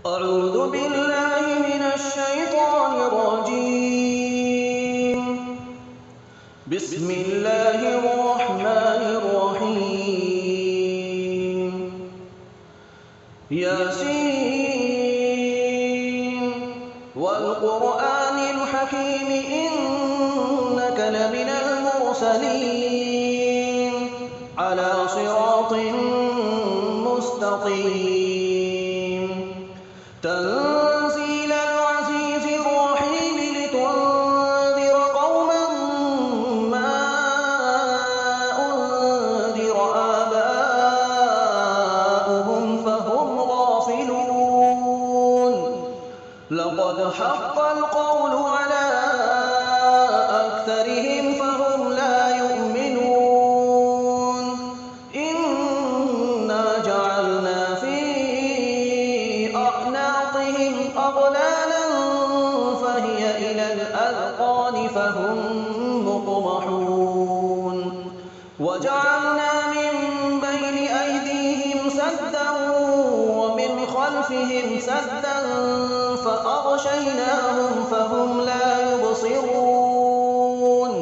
أعوذ بالله من الشيطان الرجيم. بسم الله الرحمن الرحيم. ياسين والقرآن الحكيم إنك لمن المرسلين على صراط مستقيم. تنزيل العزيز الرحيم لتنذر قوما ما أنذر آباؤهم فهم غافلون. لقد حق القول على أكثرهم فهم لا يؤمنون. إنا جعلنا في أعناقهم أغلالا فهي إلى الأذقان فهم مقمحون. وجعلنا من بين أيديهم سدا ومن خلفهم سدا فأغشيناهم فهم لا يبصرون.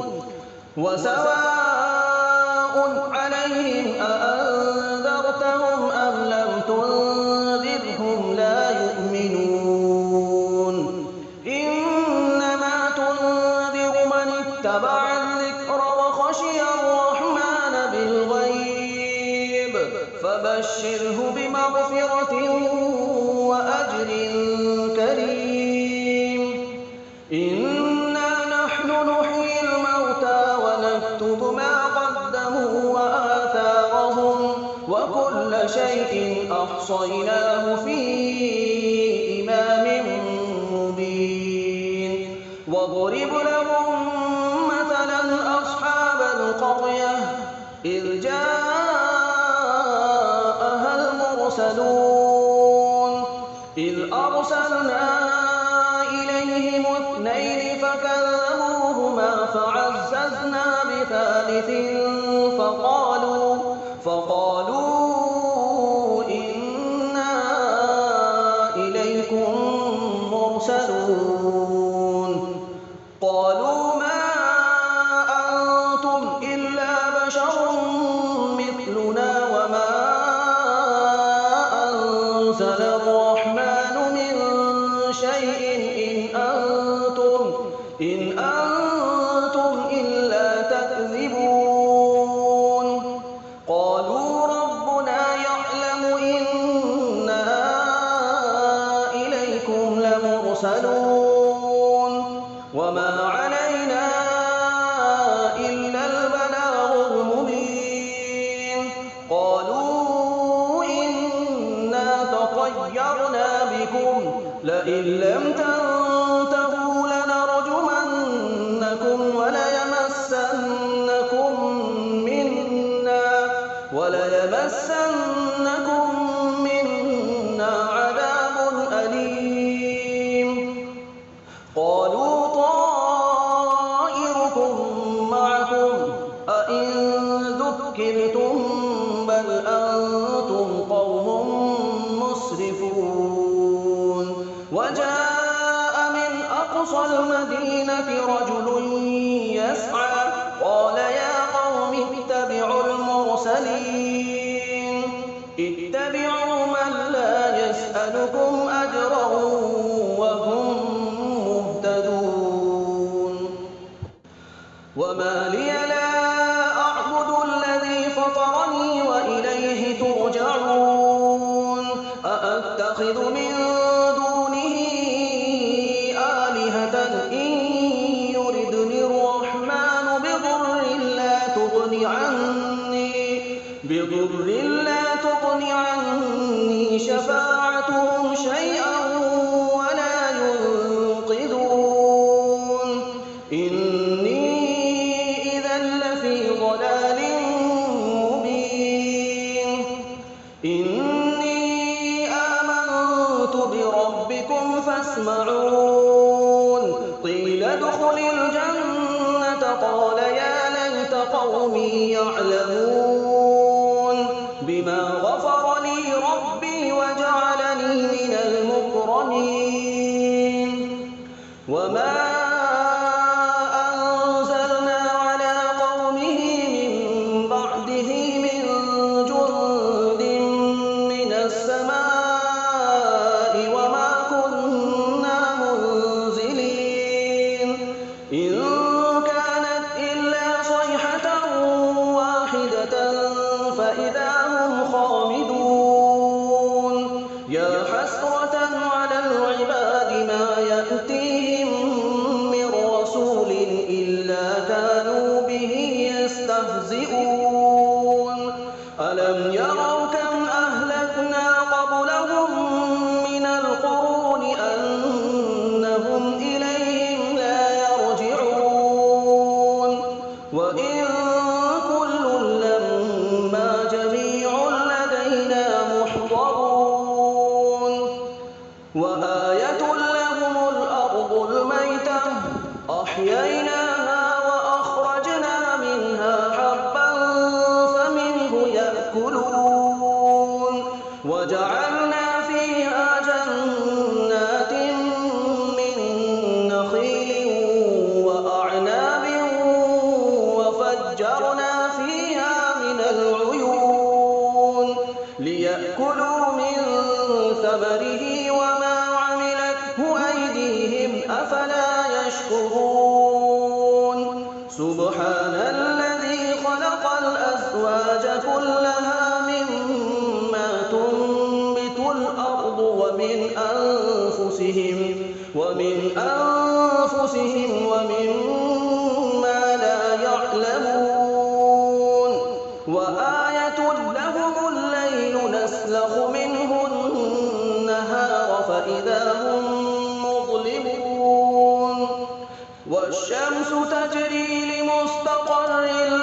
وسواء عليهم أأنذرتهم أم لم تنذرهم لا يؤمنون. إنما تنذر من اتبع الذكر وخشي الرحمن بالغيب فبشره بمغفرة وأجر كريم. إنا نحن نحيي الموتى ونكتب ما قدموا وآثارهم وكل شيء أحصيناه في إمام مبين. واضرب لهم مثلا أصحاب القرية إذ جاءها المرسلون إذ أرسلنا إليهم اثنين فكذبوهما فعززنا بثالث فقالوا إنا إليكم مرسلون. قالوا ما أنتم إلا بشر مثلنا وما أنزل الرحمن من شيء إن أنتم إلا تكذبون. قالوا ربنا يعلم إنا إليكم لمرسلون وما علينا إلا البلاغ المبين. قالوا إنا تطيرنا بكم لئن لم تنتهوا لنرجمنكم وليمسنكم منا عذاب أليم. قالوا طائركم معكم أئن ذكرتم بل أنتم قوم مسرفون. وجاء من أقصى المدينة رجل يسعى قال يا قوم اتبعوا المرسلين اتبعوا من لا يسألكم أجرا وهم مهتدون. وما لي لا أعبد الذي فطرني وإليه ترجعون. أأتخذ من دونه آلهة إن يردني الرحمن بضر لا تغن عني شفاعتهم شيئا ولا ينقذون. إني إذا لفي ضلال مبين. إني آمنت بربكم فاسمعون. قيل ادخل الجنة قال يا ليت قومي يعلمون بما غفر لي ربي وجعلني من المكرمين. وما أنزلنا على قومه من بعده من جند من السماء وما كنا منزلين إن كانت إلا صيحة واحدة فإذا هم خامدون يا حسرة على العباد ما يأتيهم من رسول إلا كانوا به يستهزئون ألم يروا كم أهلكنا قبلهم من القرون أنهم إليهم لا يرجعون وإن كل لما جميع لدينا محضرون وآية لهم الأرض الميتة أحييناها وأخرجنا منها حبا فمنه يأكلون وجعلنا فيها جنات من نخيل وأعناب وفجرنا فيها من العيون ليأكلوا من ثمره وما عملته أيديهم أفلا يشكرون سبحان الذي خلق الأزواج كلها مما تنبت الأرض ومن أنفسهم ومما لا يعلمون وآية لهم الليل نسلخ منه النهار فإذا هم مظلمون والشمس تجري لمستقر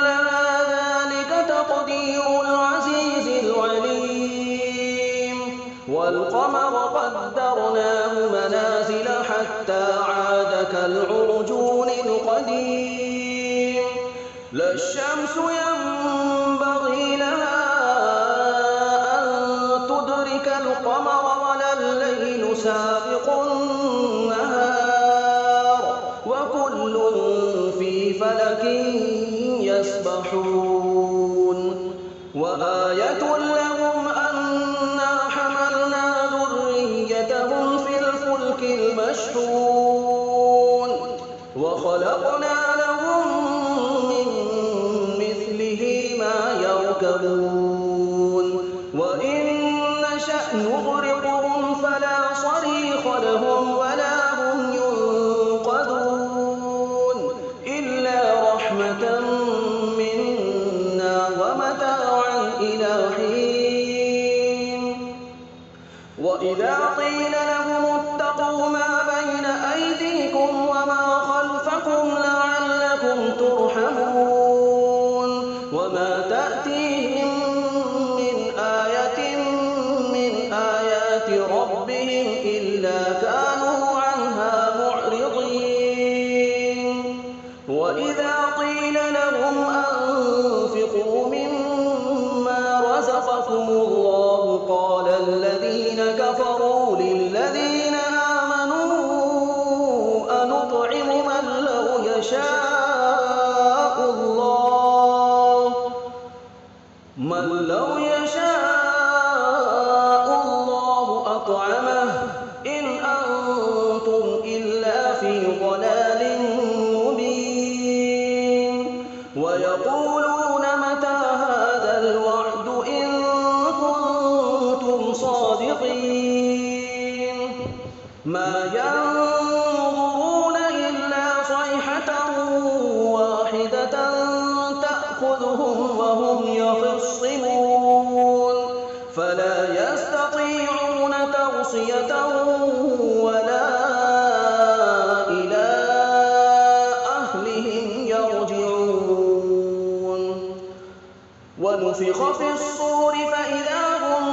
لها ذلك تقدير العزيز العليم والقمر قدرناه منازل حتى عاد كالعرجون القديم لا الشمس ينبغي لها أن تدرك القمر ولا الليل سابق النهار وكل في فلك يسبحون وآية لهم أنا حملنا ذريتهم في الفلك المشحون وخلقنا لهم من مثله ما يركبون وإن نشأ نغرقهم فلا صريخ لهم ولا هم ينقذون إلا رحمة منا ومتاعا إلى حين وإذا قيل لهم اتقوا ما بين أيديكم وما خلفكم لعلكم ترحمون وما تأتيهم من آية من آيات ربهم إلا كانوا عنها معرضين وإذا قيل لهم أنفقوا مما رزقكم الله قال الذين كفروا للذين آمنوا أنطعم من لو يشاء الله أطعمه إن أنتم إلا في ضلال مبين ويقولون متى هذا الوعد إن كنتم صادقين ما ينظرون إلا صيحة واحدة تأخذهم وهم يخصمون فلا يستطيعون توصية ولا إلى أهلهم يرجعون ونفخ في الصور فإذا هم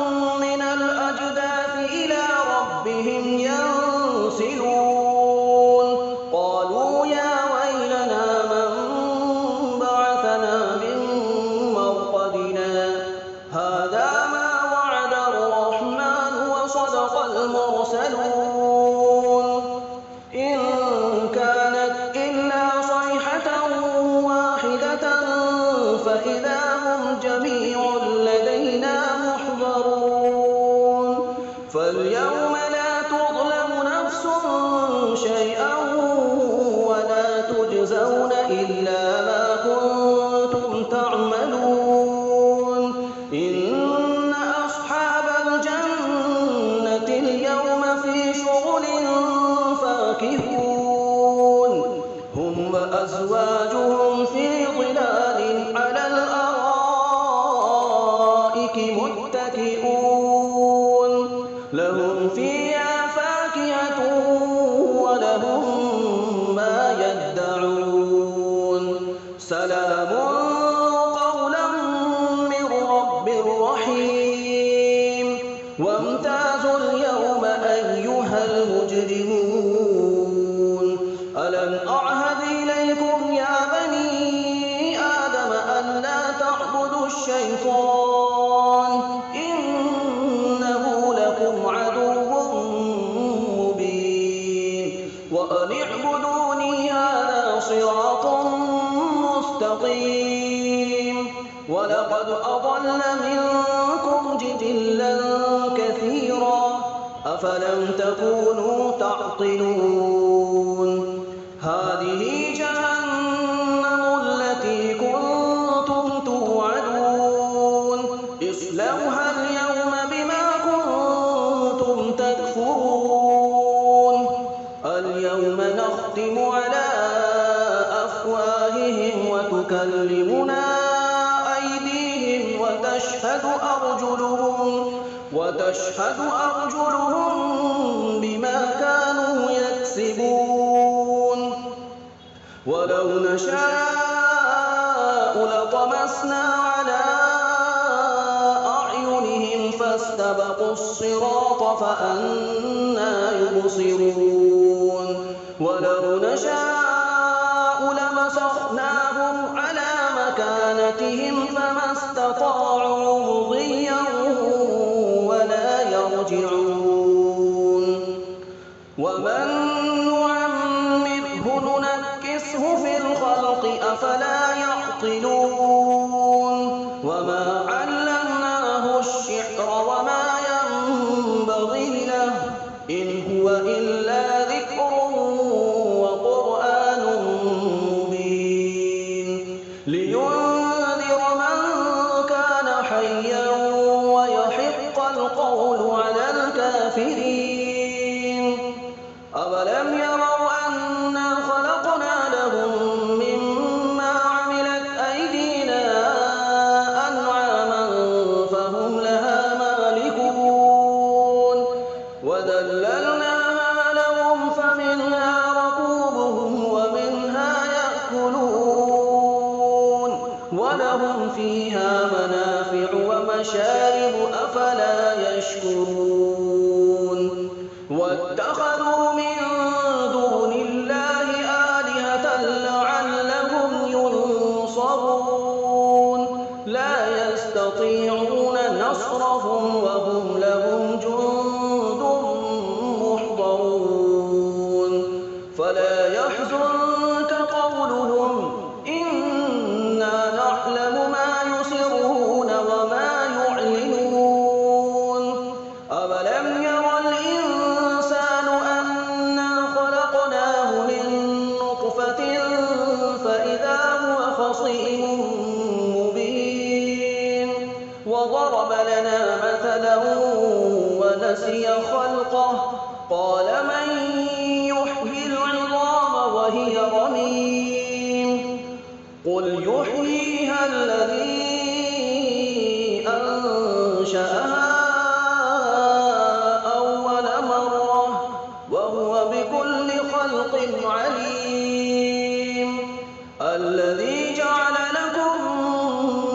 من الأجداث إلى ربهم ينسلون قالوا يا ويلنا من بعثنا من مرقدنا هذا ما وعد الرحمن وصدق المرسلون إن يوم لا تظلم نفس شيئا ولا تجزون إلا ما كنتم تعملون إن أصحاب الجنة اليوم في شغل فاكهون هم وأزواجهم في ظلال على الأرائك متكئون لهم فيها فاكهة ولهم ما يدعون سلام قولا من رب رحيم وامتازوا اليوم أيها المجرمون ألم أعهد إليكم يا بني آدم ألا تعبدوا الشيطان إنه لكم عدو مبين وأن اعبدوني هذا صراط مستقيم ولقد أضل منكم جبلا كثيرا أفلم تكونوا تعقلون هذه جهنم التي كنتم توعدون اصلوها اليوم بما كنتم تكفرون اليوم نختم على أفواههم وتكلمنا أيديهم وتشهد أرجلهم بما كانوا يكسبون ولو نشاء لطمسنا على أعينهم فاستبقوا الصراط فأنى يبصرون ولو نشاء لمسخناهم على مكانتهم فما استطاعوا مضيا ولا يرجعون ومن نعمره ننكسه في الخلق أفلا يعقلون وما علمناه الشعر وما ينبغي له إن هو إلا ذكر وقرآن مبين لينذر من كان حيا ويحق القول على الكافرين أولم يروا أنا خلقنا لهم مما عملت أيدينا أنعاما فهم لها مالكون وذللناها لهم فمنها ركوبهم ومنها يأكلون ولهم فيها منافع ومشارب أفلا يشكرون واتخذوا من دون الله آلهة لعلهم ينصرون لا يستطيعون نصرهم وهم لهم جند محضرون فلا يحزنك قولهم إنا نعلم ما يسرون وما يعلنون أولم ير الإنسان أنا خلقناه من نطفة فإذا هو خصيم مبين وضرب لنا مثلا ونسي خلقه قال من يحيي العظام وهي رميم قل يحييها الذي أنشأها أول مرة وهو بكل خلق عليم الذي جعل لكم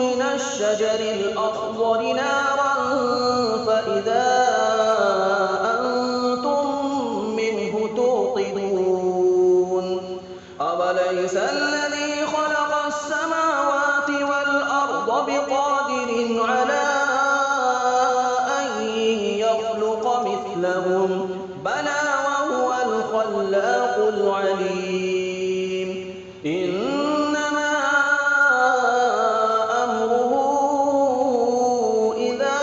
من الشجر الأخضر نارا فإذا أنتم منه توقدون أوليس الذي خلق السماوات والأرض بقادر على أن يخلق مثلهم بلى وهو الخلاق العليم إنما أمره إذا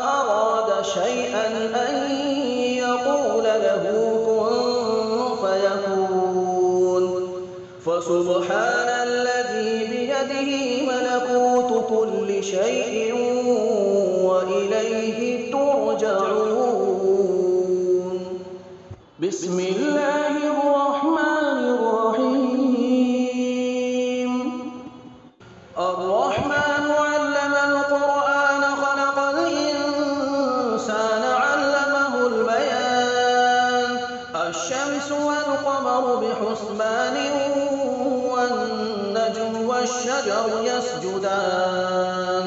أراد شيئا أن فسبحان الذي بيده ملكوت كل شيء وإليه ترجعون. بسم الله الرحمن الرحيم. الرحمن علم القرآن خلق الإنسان علمه البيان. الشمس والقمر بحسبان والنجم والشجر يسجدان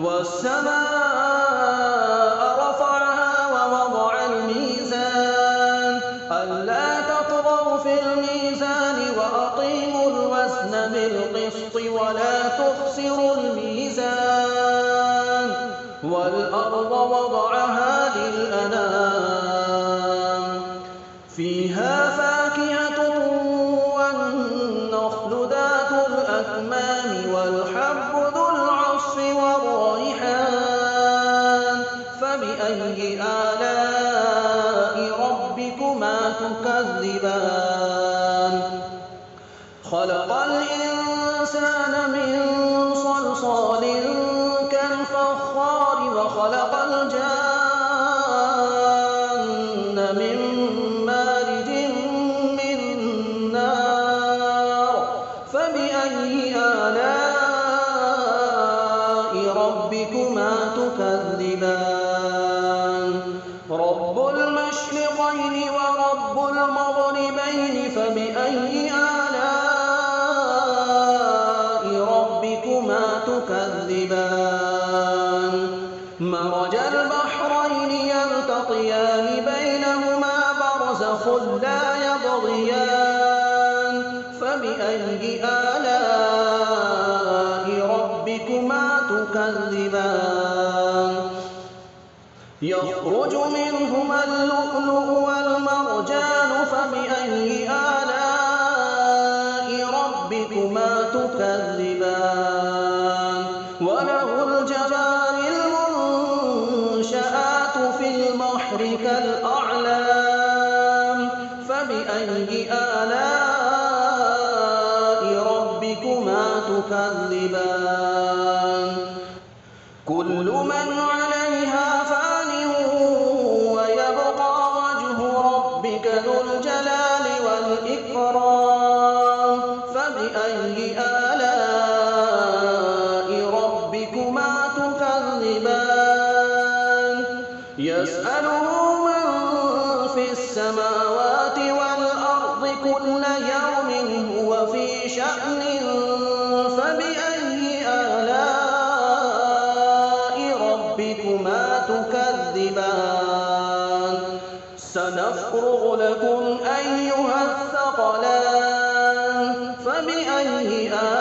والسماء رفعها ووضع الميزان ألا تطغوا في الميزان وأقيموا الوزن بالقسط ولا تخسروا الميزان والأرض وضعها للأنام فيها فاكهة والنخل ذات الأكمام والحب ذو العصف والريحان فبأي آلاء ربكما تكذبان. خلق الإنسان من صلصال كالفخار وخلق الجان من مارج من نار فبأي آلاء ربكما تكذبان. رب المشرقين ورب المغربين فبأي آلاء ربكما تكذبان. مرج البحرين يلتقيان بينهما برزخ لا يبغيان فبأي آلاء ربكما تكذبان. يخرج منهما اللؤلؤ والمرجان فبأي آلاء ربكما تكذبان. وله الجوار المنشآت في البحر كالأعلام فبأي آلاء ربكما تكذبان. كل من عليها فان ويبقى وجه ربك ذو الجلال والإكرام فبأي آلاء ربكما تكذبان. يسأله من في السماوات والأرض كل يوم هو في شأن فبأي آلاء ربكما تكذبان. سنفرغ لكم أيها الثقلان فبأي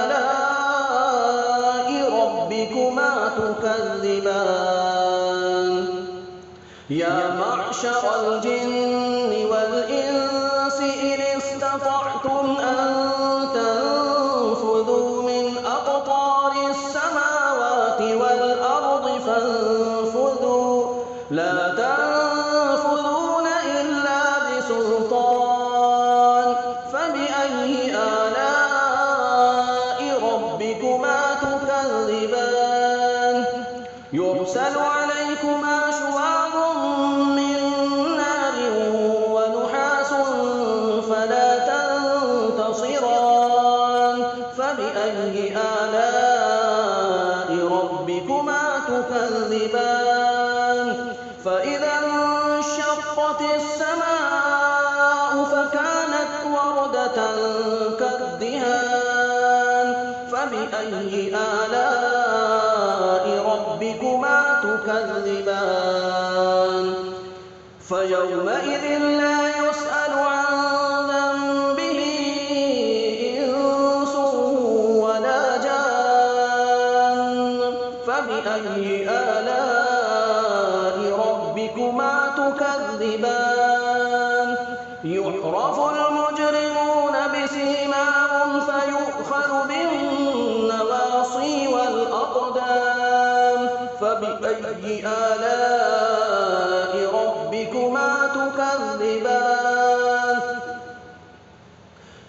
آلاء ربكما تكذبان. يا معشر الجن والإنس إن استطعتم أن تنفذوا من أقطار السماوات والأرض فانفذوا لا تنفذون إلا بسلطان فبأي آلاء ربكما تكذبان. يرسل عليكما شواظ من نار ونحاس فلا تنتصران فبأي آلاء ربكما تكذبان. فإذا انشقت السماء فكانت وردة كالدهان فبأي آلاء ربكما تكذبان. فيومئذ لا يسأل عن ذنبه إنس ولا جان فبأي آلاء ربكما تكذبان. يعرف المجرمون بسيماهم فيؤخذ بالنواصي والأقدام فبأي آلاء ربكما تكذبان.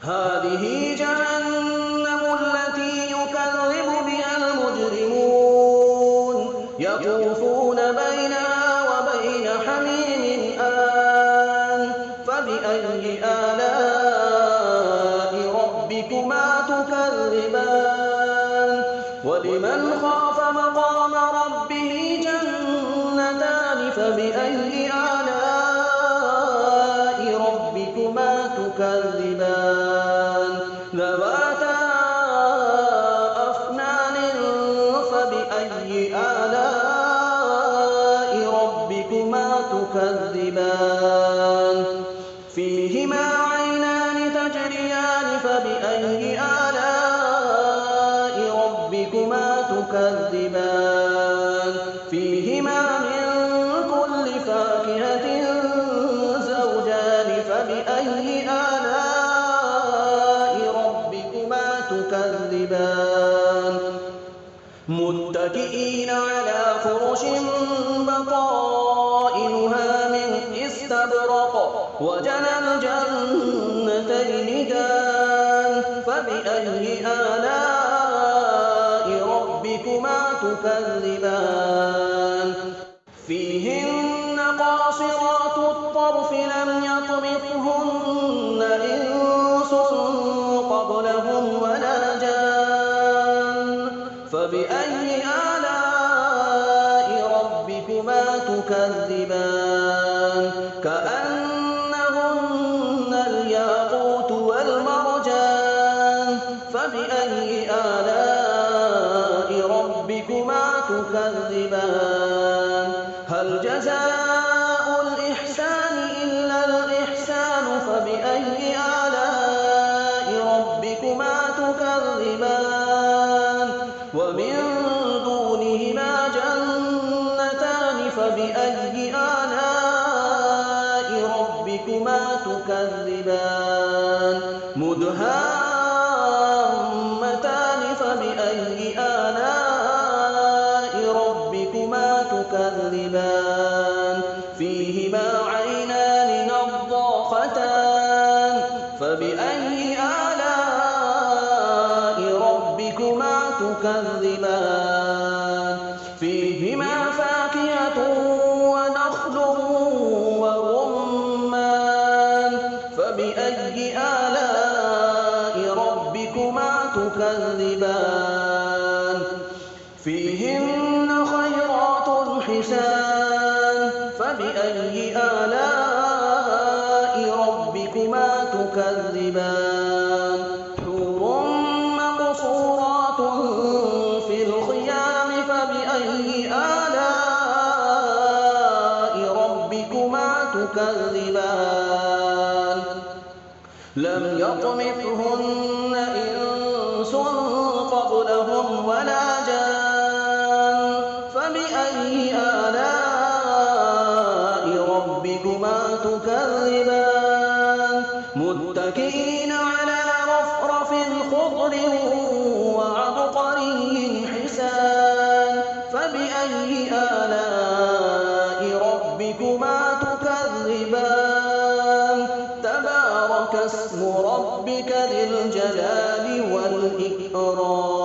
هذه جهنم وَلِمَنْ خَافَ مَقَامَ رَبِّهِ جَنَّتَانِ فَبِأَيِّ آلَاءِ رَبِّكُمَا تُكَذِّبَانِ ذَوَاتَا أَفْنَانٍ فَبِأَيِّ آلَاءِ رَبِّكُمَا تُكَذِّبَانِ فِيهِمَا عَيْنَانِ تَجْرِيَانِ فَبِأَيِّ آلَاءِ رَبِّكُمَا تُكَذِّبَانِ فِيهِمَا مِن كُلِّ فَاكِهَةٍ زَوْجَانِ فَبِأَيِّ آلَاءِ رَبِّكُمَا تُكَذِّبَانِ مُتَّكِئِينَ عَلَىٰ فُرُشٍ بَطَائِنُهَا مِنْ إِسْتَبْرَقٍ وَجَنَى الْجَنَّتَيْنِ دَانٍ فَبِأَيِّ آلَاءِ رَبِّكُمَا تُكَذِّبَانِ فِيهِنَّ قَاصِرَاتُ الطَّرْفِ لَمْ يَطْمِثْهُنَّ إِنسٌ قَبْلَهُمْ وَلَا جَانٌّ فَبِأَيِّ آلَاءِ رَبِّكُمَا تُكَذِّبَانِ كَأَنَّهُنَّ الْيَاقُوتُ وَالْمَرْجَانُ فَبِأَيِّ آلَاءِ رَبِّكُمَا تُكَذِّبَانِ هَلْ جَزَاءُ الْإِحْسَانِ إِلَّا الْإِحْسَانُ فَبِأَيِّ آلَاءِ رَبِّكُمَا تُكَذِّبَانِ وَمِن دُونِهِمَا جَنَّتَانِ فَبِأَيِّ آلَاءِ رَبِّكُمَا تُكَذِّبَانِ مُدْهَامَّتَانِ فَبِأَيِّ آلَاءِ رَبِّكُمَا تُكَذِّبَانِ فِيهِمَا عَيْنَانِ نَضَّاخَتَانِ فَبِأَيِّ آلَاءِ رَبِّكُمَا تُكَذِّبَانِ فِيهِمَا فَاكِهَةٌ وَنَخْلٌ وَرُمَّانٌ فَبِأَيِّ آلَاءِ رَبِّكُمَا تُكَذِّبَانِ فِيهِنَّ خَيْرَاتٌ حِسَانٌ فَبِأَيِّ آلَاءِ رَبِّكُمَا تُكَذِّبَانِ حُورٌ مَّقْصُورَاتٌ فِي الْخِيَامِ فَبِأَيِّ آلَاءِ رَبِّكُمَا تُكَذِّبَانِ لَمْ يَطْمِثْهُنَّ إِنسٌ قَبْلَهُمْ وَلَا جَانٌّ فَبِأَيِّ آلَاءِ رَبِّكُمَا تُكَذِّبَانِ مُتَّكِئِينَ عَلَىٰ رَفْرَفٍ خُضْرٍ وَعَبْقَرِيٍّ حِسَانٍ فَبِأَيِّ آلَاءِ رَبِّكُمَا تُكَذِّبَانِ تَبَارَكَ اسْمُ رَبِّكَ ذِي الْجَلَالِ وَالْإِكْرَامِ